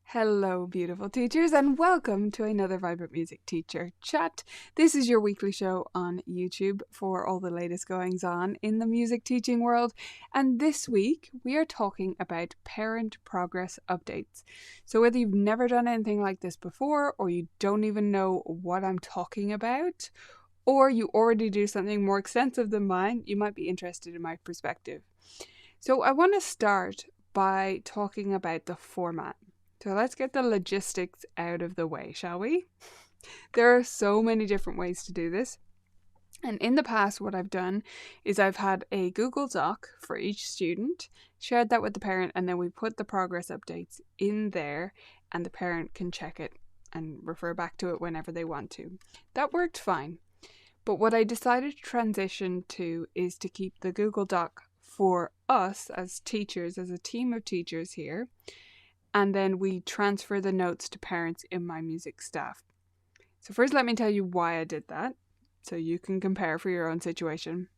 Hello, beautiful teachers, and welcome to another Vibrant Music Teacher Chat. This is your weekly show on YouTube for all the latest goings on in the music teaching world. And this week, we are talking about parent progress updates. So, whether you've never done anything like this before, or you don't even know what I'm talking about, or you already do something more extensive than mine, you might be interested in my perspective. So, I want to start by talking about the format. So let's get the logistics out of the way, shall we? There are so many different ways to do this. And in the past, what I've done is I've had a Google Doc for each student, shared that with the parent, and then we put the progress updates in there, and the parent can check it and refer back to it whenever they want to. That worked fine. But what I decided to transition to is to keep the Google Doc for us as teachers, as a team of teachers here, and then we transfer the notes to parents in my music staff. So first, let me tell you why I did that, so you can compare for your own situation.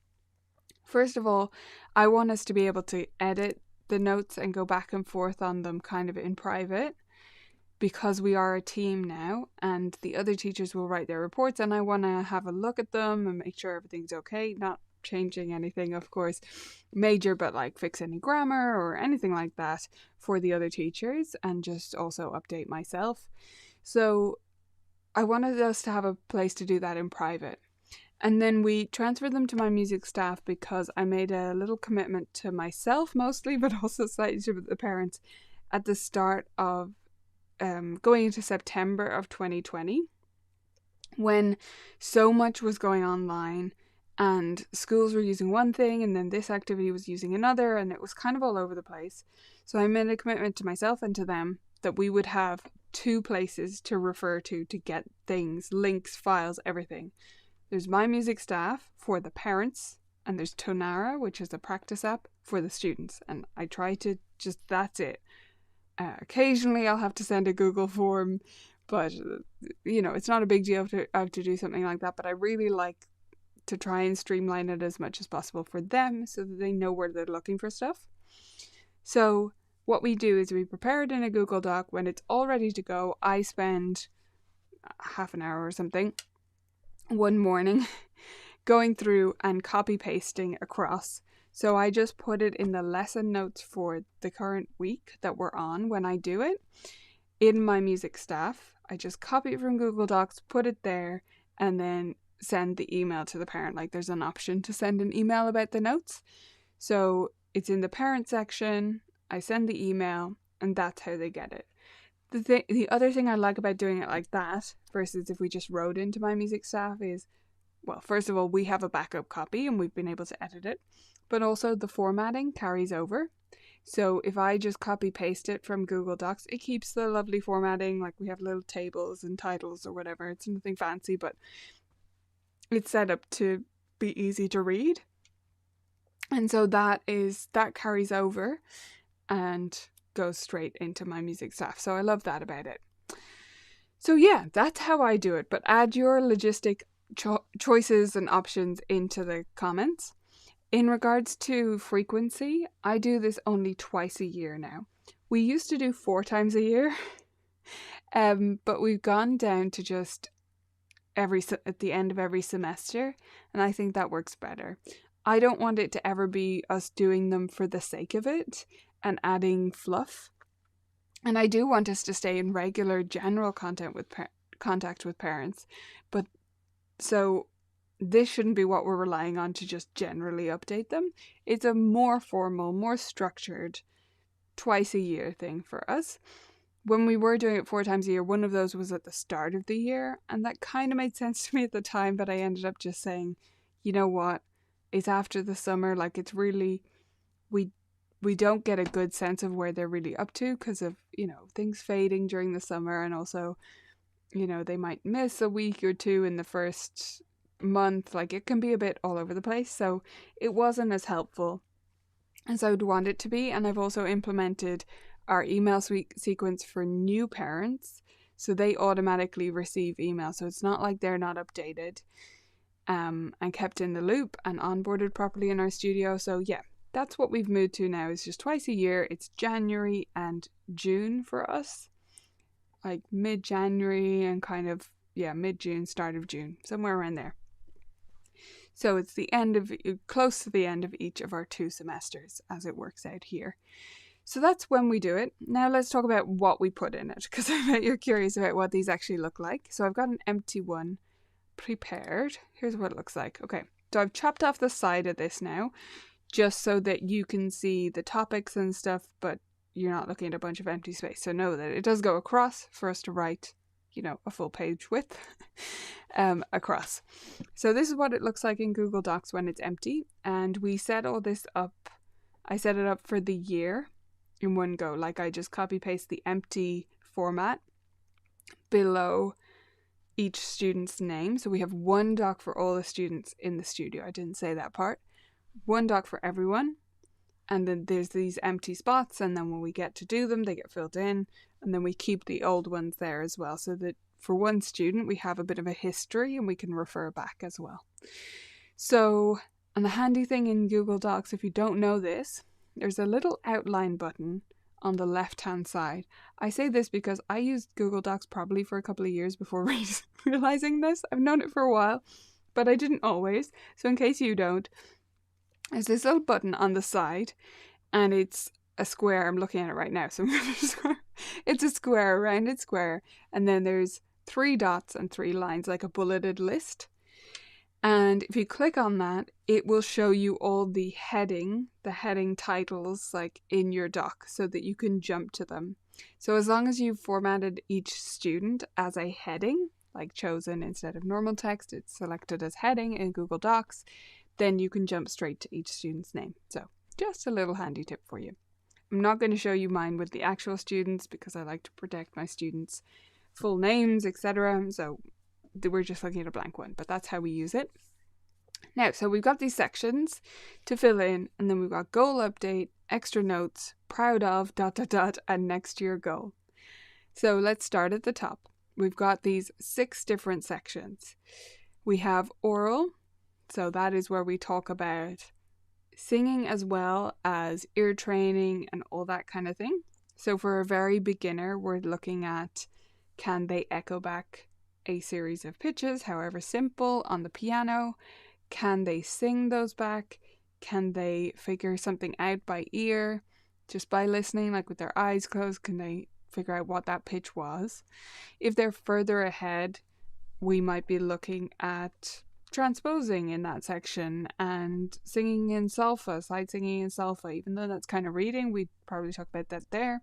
First of all, I want us to be able to edit the notes and go back and forth on them kind of in private, because we are a team now and the other teachers will write their reports, and I want to have a look at them and make sure everything's okay, not changing anything, of course, major, but like fix any grammar or anything like that for the other teachers, and just also update myself. So I wanted us to have a place to do that in private. And then we transferred them to my music staff because I made a little commitment to myself mostly, but also slightly to the parents at the start of going into September of 2020, when so much was going online and schools were using one thing and then this activity was using another, and it was kind of all over the place. So I made a commitment to myself and to them that we would have two places to refer to get things, links, files, everything. There's my music staff for the parents, and there's Tonara, which is a practice app for the students. And I try to just, that's it. Occasionally I'll have to send a Google form, but it's not a big deal to do something like that. But I really like to try and streamline it as much as possible for them so that they know where they're looking for stuff. So what we do is we prepare it in a Google Doc. When it's all ready to go, I spend half an hour or something one morning going through and copy pasting across. So I just put it in the lesson notes for the current week that we're on when I do it in my music staff. I just copy it from Google Docs, put it there, and then send the email to the parent. Like, there's an option to send an email about the notes. So it's in the parent section, I send the email, and that's how they get it. The other thing I like about doing it like that versus if we just wrote into my music staff is, well, first of all, we have a backup copy and we've been able to edit it, but also the formatting carries over. So if I just copy paste it from Google Docs, it keeps the lovely formatting. Like, we have little tables and titles or whatever. It's nothing fancy, but it's set up to be easy to read. And so that carries over and goes straight into my music staff. So I love that about it. So yeah, that's how I do it. But add your logistic choices and options into the comments. In regards to frequency, I do this only twice a year now. We used to do 4 times a year, but we've gone down to just at the end of every semester, and I think that works better. I don't want it to ever be us doing them for the sake of it and adding fluff. And I do want us to stay in regular general contact with parents, but so this shouldn't be what we're relying on to just generally update them. It's a more formal, more structured, twice a year thing for us. When we were doing it 4 times a year, one of those was at the start of the year, and that kind of made sense to me at the time, but I ended up just saying, you know what, it's after the summer, like, it's really, we don't get a good sense of where they're really up to because of, things fading during the summer, and also, they might miss a week or two in the first month. Like, it can be a bit all over the place, so it wasn't as helpful as I would want it to be. And I've also implemented our email sequence for new parents, so they automatically receive email, so it's not like they're not updated and kept in the loop and onboarded properly in our studio. So yeah, that's what we've moved to now, is just twice a year. It's January and June for us, like mid-January and kind of, mid-June, start of June, somewhere around there. So it's close to the end of each of our 2 semesters as it works out here. So that's when we do it. Now let's talk about what we put in it, because I bet you're curious about what these actually look like. So I've got an empty one prepared. Here's what it looks like. Okay, so I've chopped off the side of this now, just so that you can see the topics and stuff, but you're not looking at a bunch of empty space. So know that it does go across for us to write, a full page width across. So this is what it looks like in Google Docs when it's empty. And we set all this up. I set it up for the year in one go. Like, I just copy paste the empty format below each student's name. So we have one doc for all the students in the studio. I didn't say that part. One doc for everyone. And then there's these empty spots, and then when we get to do them, they get filled in, and then we keep the old ones there as well, so that for one student we have a bit of a history and we can refer back as well. So, and the handy thing in Google Docs, if you don't know this, there's a little outline button on the left hand side. I say this because I used Google Docs probably for a couple of years before realizing this. I've known it for a while, but I didn't always. So in case you don't, there's this little button on the side, and it's a square. I'm looking at it right now, so I'm going to it's a square, a rounded square, and then there's 3 dots and 3 lines, like a bulleted list. And if you click on that, it will show you all the heading titles, like in your doc, so that you can jump to them. So as long as you've formatted each student as a heading, like chosen instead of normal text, it's selected as heading in Google Docs, then you can jump straight to each student's name. So just a little handy tip for you. I'm not going to show you mine with the actual students because I like to protect my students' full names, etc. So we're just looking at a blank one, but that's how we use it. Now, so we've got these sections to fill in, and then we've got goal update, extra notes, proud of, ... and next year goal. So let's start at the top. We've got these 6 different sections. We have oral, so that is where we talk about singing as well as ear training and all that kind of thing. So for a very beginner, we're looking at, can they echo back a series of pitches, however simple, on the piano? Can they sing those back? Can they figure something out by ear, just by listening, like with their eyes closed? Can they figure out what that pitch was? If they're further ahead, we might be looking at transposing in that section and singing in solfa, side singing in solfa. Even though that's kind of reading, we'd probably talk about that there.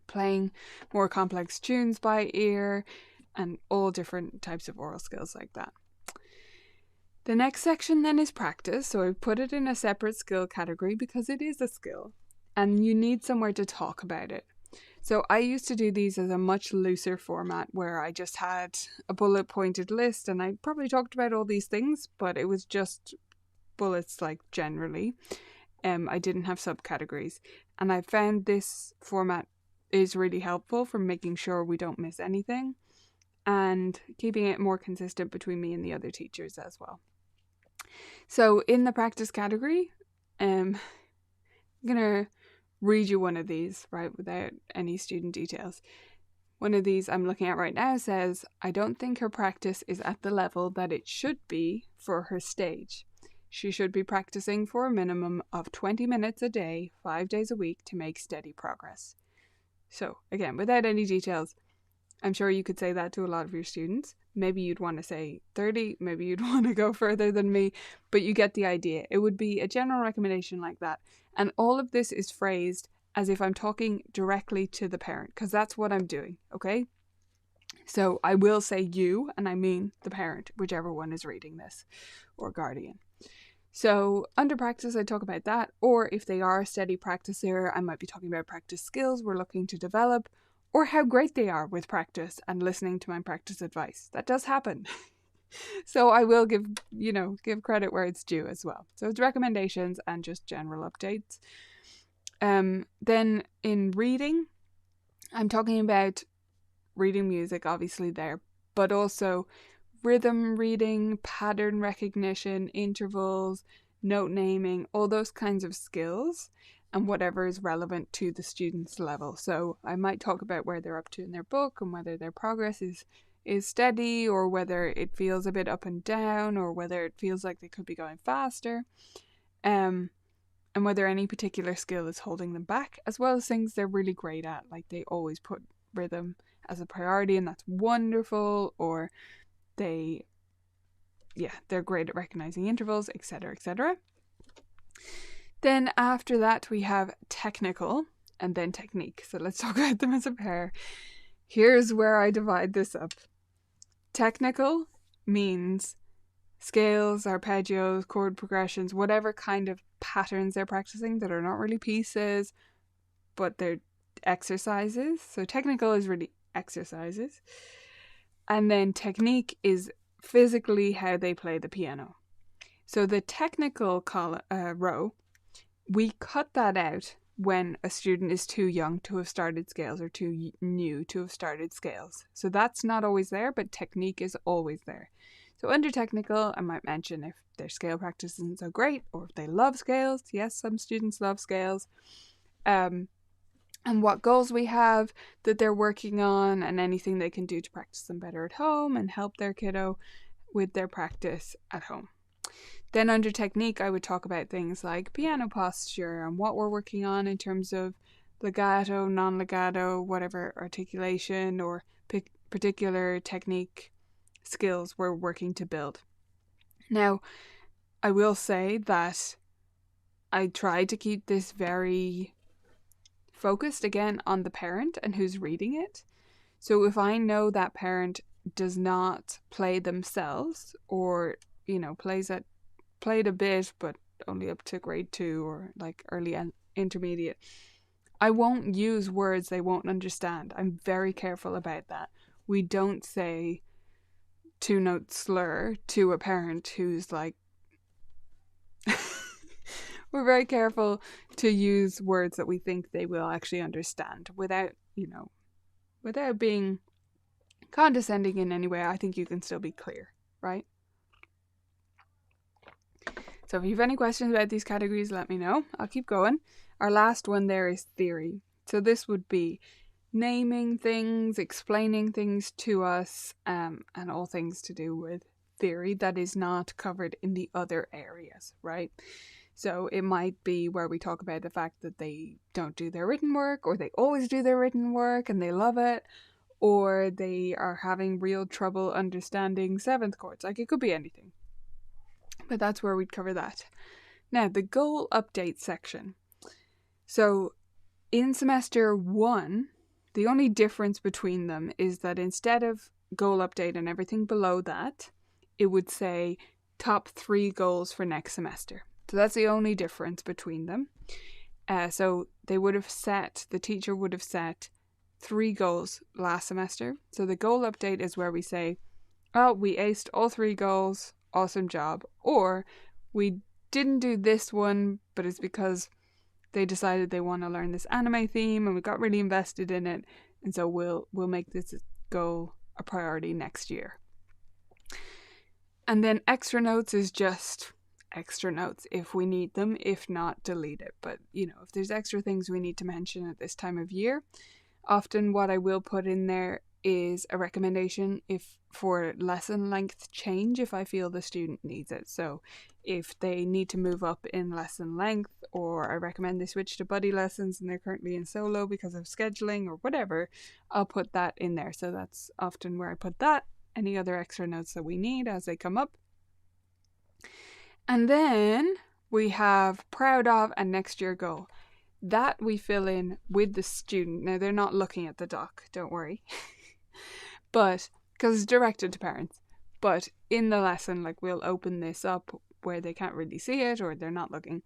Playing more complex tunes by ear and all different types of oral skills like that. The next section then is practice. So I put it in a separate skill category because it is a skill and you need somewhere to talk about it. So I used to do these as a much looser format where I just had a bullet pointed list and I probably talked about all these things, but it was just bullets, like, generally. I didn't have subcategories, and I found this format is really helpful for making sure we don't miss anything and keeping it more consistent between me and the other teachers as well. So in the practice category, I'm going to read you one of these, right, without any student details. One of these I'm looking at right now says, I don't think her practice is at the level that it should be for her stage. She should be practicing for a minimum of 20 minutes a day, 5 days a week to make steady progress. So again, without any details, I'm sure you could say that to a lot of your students. Maybe you'd want to say 30, maybe you'd want to go further than me, but you get the idea. It would be a general recommendation like that. And all of this is phrased as if I'm talking directly to the parent, because that's what I'm doing, okay? So I will say you, and I mean the parent, whichever one is reading this, or guardian. So under practice, I talk about that, or if they are a steady practicer, I might be talking about practice skills we're looking to develop, or how great they are with practice and listening to my practice advice. That does happen. So I will give credit where it's due as well. So it's recommendations and just general updates. Then in reading, I'm talking about reading music, obviously there, but also rhythm reading, pattern recognition, intervals, note naming, all those kinds of skills, and whatever is relevant to the student's level. So I might talk about where they're up to in their book and whether their progress is steady, or whether it feels a bit up and down, or whether it feels like they could be going faster, and whether any particular skill is holding them back, as well as things they're really great at, like they always put rhythm as a priority and that's wonderful, or they're great at recognizing intervals, etc., etc. Then after that we have technical and then technique. So let's talk about them as a pair. Here's where I divide this up. Technical means scales, arpeggios, chord progressions, whatever kind of patterns they're practicing that are not really pieces, but they're exercises. So technical is really exercises. And then technique is physically how they play the piano. So the technical row, we cut that out when a student is too young to have started scales or too new to have started scales. So that's not always there, but technique is always there. So under technical, I might mention if their scale practice isn't so great, or if they love scales. Yes, some students love scales. And what goals we have that they're working on, and anything they can do to practice them better at home and help their kiddo with their practice at home. Then under technique, I would talk about things like piano posture and what we're working on in terms of legato, non-legato, whatever articulation or particular technique skills we're working to build. Now, I will say that I try to keep this very focused again on the parent and who's reading it. So if I know that parent does not play themselves, or played a bit but only up to grade 2 or like early and intermediate, I won't use words they won't understand. I'm very careful about that. We don't say 2-note slur to a parent who's like we're very careful to use words that we think they will actually understand without being condescending in any way. I think you can still be clear, right? So if you have any questions about these categories, let me know. I'll keep going. Our last one there is theory. So this would be naming things, explaining things to us, and all things to do with theory that is not covered in the other areas, right? So it might be where we talk about the fact that they don't do their written work, or they always do their written work and they love it, or they are having real trouble understanding 7th chords. Like, it could be anything. But that's where we'd cover that. Now, the goal update section. So in semester 1, the only difference between them is that instead of goal update and everything below that, it would say top 3 goals for next semester. So that's the only difference between them. So the teacher would have set 3 goals last semester. So the goal update is where we say, oh, we aced all 3 goals, awesome job. Or we didn't do this one, but it's because they decided they want to learn this anime theme and we got really invested in it. And so we'll make this goal a priority next year. And then extra notes is just extra notes if we need them. If not, delete it. But, if there's extra things we need to mention at this time of year, often what I will put in there is a recommendation for lesson length change if I feel the student needs it. So if they need to move up in lesson length, or I recommend they switch to buddy lessons and they're currently in solo because of scheduling or whatever, I'll put that in there. So that's often where I put that. Any other extra notes that we need as they come up. And then we have proud of and next year goal. That we fill in with the student. Now, they're not looking at the doc, don't worry. But, because it's directed to parents. But in the lesson, we'll open this up where they can't really see it or they're not looking,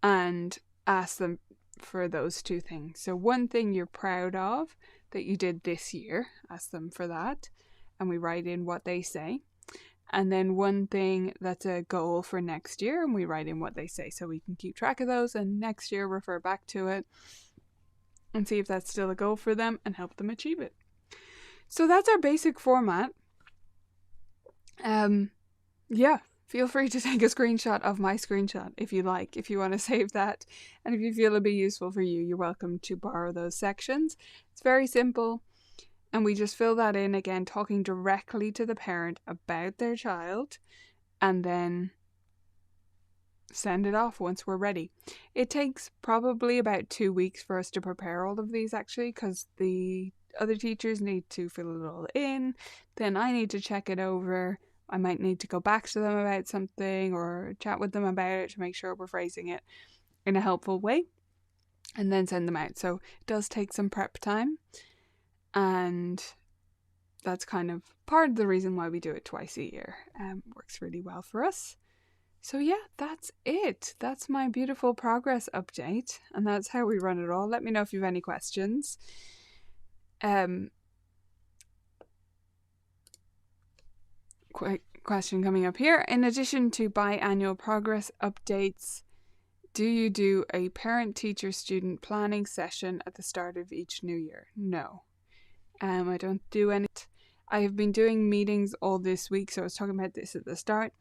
and ask them for those 2 things. So one thing you're proud of that you did this year, ask them for that. And we write in what they say. And then one thing that's a goal for next year, and we write in what they say so we can keep track of those and next year refer back to it and see if that's still a goal for them and help them achieve it. So that's our basic format. feel free to take a screenshot of my screenshot if you like, if you want to save that. And if you feel it'll be useful for you, you're welcome to borrow those sections. It's very simple. And we just fill that in again, talking directly to the parent about their child, and then send it off once we're ready. It takes probably about 2 weeks for us to prepare all of these, actually, because the other teachers need to fill it all in. Then I need to check it over. I might need to go back to them about something or chat with them about it to make sure we're phrasing it in a helpful way, and then send them out. So it does take some prep time, and that's kind of part of the reason why we do it twice a year. Works really well for us. So yeah, that's it. That's my beautiful progress update, and that's how we run it all. Let me know if you have any questions. Quick question coming up here. In addition to biannual progress updates, do you do a parent-teacher-student planning session at the start of each new year? No. I don't do any. I have been doing meetings all this week, so I was talking about this at the start.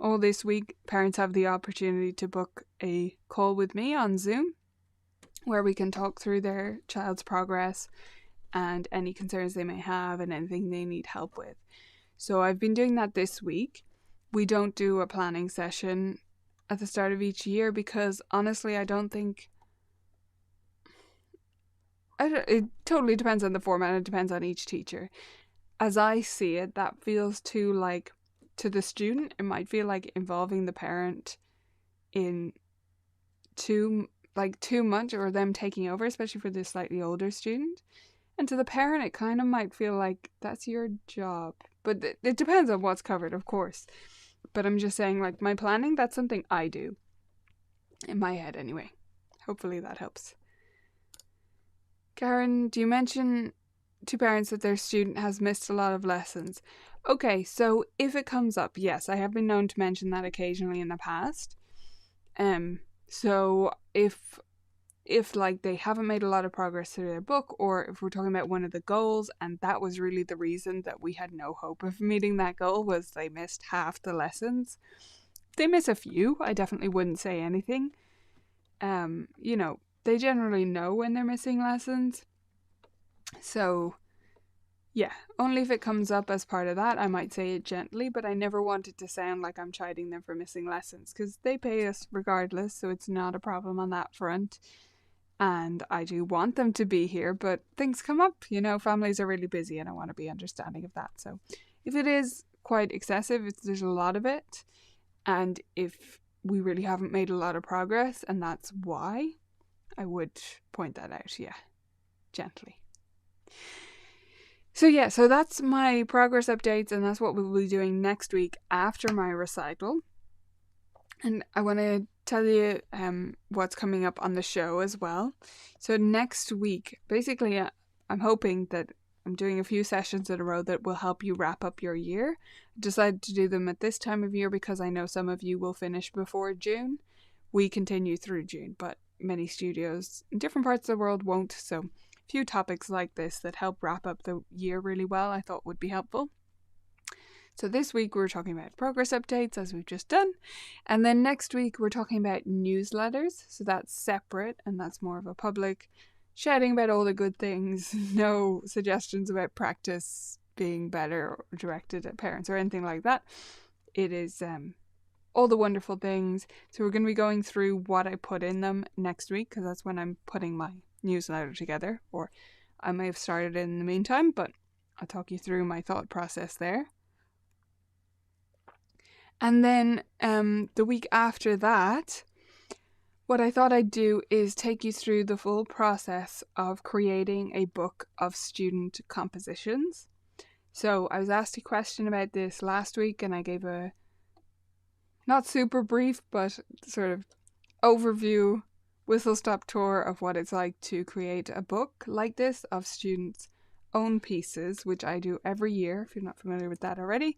All this week, parents have the opportunity to book a call with me on Zoom, where we can talk through their child's progress and any concerns they may have and anything they need help with. So I've been doing that this week. We don't do a planning session at the start of each year because honestly, I don't think... it totally depends on the format. It depends on each teacher. As I see it, that feels too like, to the student, it might feel like involving the parent in too much, or them taking over, especially for the slightly older student. And to the parent, it kind of might feel like that's your job. But it depends on what's covered, of course. But I'm just saying, like, my planning, that's something I do. In my head, anyway. Hopefully that helps. Karen, do you mention to parents that their student has missed a lot of lessons? Okay, so if it comes up, yes, I have been known to mention that occasionally in the past. So if like they haven't made a lot of progress through their book, or if we're talking about one of the goals and that was really the reason that we had no hope of meeting that goal, was they missed half the lessons. If they miss a few, I definitely wouldn't say anything. They generally know when they're missing lessons. So yeah, only if it comes up as part of that, I might say it gently, but I never want it to sound like I'm chiding them for missing lessons, because they pay us regardless, so it's not a problem on that front. And I do want them to be here, but things come up, families are really busy, and I want to be understanding of that. So if it is quite excessive, if there's a lot of it, and if we really haven't made a lot of progress, and that's why, I would point that out, gently. So that's my progress updates, and that's what we'll be doing next week after my recital. And I want to tell you what's coming up on the show as well. So next week, basically, I'm hoping that I'm doing a few sessions in a row that will help you wrap up your year. I decided to do them at this time of year because I know some of you will finish before June. We continue through June, but many studios in different parts of the world won't. So a few topics like this that help wrap up the year really well, I thought would be helpful. So this week we're talking about progress updates, as we've just done. And then next week we're talking about newsletters. So that's separate, and that's more of a public shouting about all the good things. No suggestions about practice being better or directed at parents or anything like that. It is all the wonderful things. So we're going to be going through what I put in them next week, because that's when I'm putting my newsletter together. Or I may have started it in the meantime, but I'll talk you through my thought process there. And then the week after that, what I thought I'd do is take you through the full process of creating a book of student compositions. So I was asked a question about this last week, and I gave a not super brief, but sort of overview, whistle-stop tour of what it's like to create a book like this of students' own pieces, which I do every year, if you're not familiar with that already.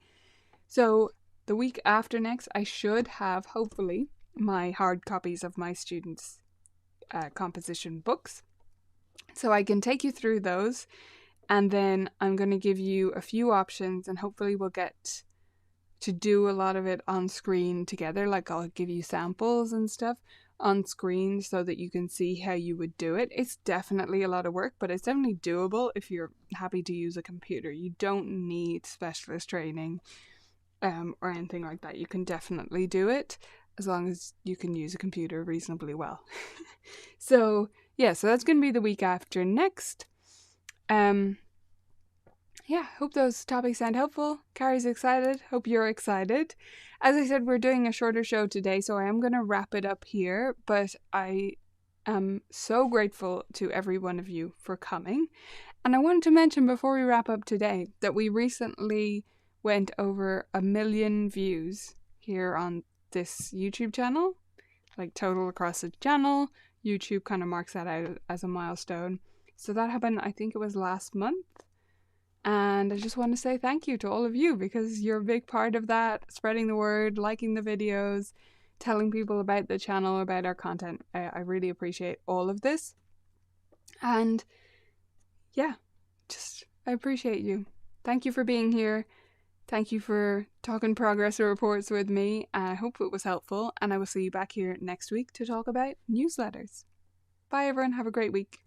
So the week after next, I should have, hopefully, my hard copies of my students' composition books. So I can take you through those, and then I'm going to give you a few options, and hopefully we'll get to do a lot of it on screen together. Like I'll give you samples and stuff on screen so that you can see how you would do it. It's definitely a lot of work, but it's definitely doable if you're happy to use a computer. You don't need specialist training or anything like that. You can definitely do it as long as you can use a computer reasonably well. So that's going to be the week after next. Hope those topics sound helpful. Carrie's excited. Hope you're excited. As I said, we're doing a shorter show today, so I am going to wrap it up here, but I am so grateful to every one of you for coming. And I wanted to mention before we wrap up today that we recently went over 1 million views here on this YouTube channel, like total across the channel. YouTube kind of marks that out as a milestone. So that happened, I think it was last month. And I just want to say thank you to all of you because you're a big part of that, spreading the word, liking the videos, telling people about the channel, about our content. I really appreciate all of this. And I appreciate you. Thank you for being here. Thank you for talking progress reports with me. I hope it was helpful, and I will see you back here next week to talk about newsletters. Bye everyone, have a great week.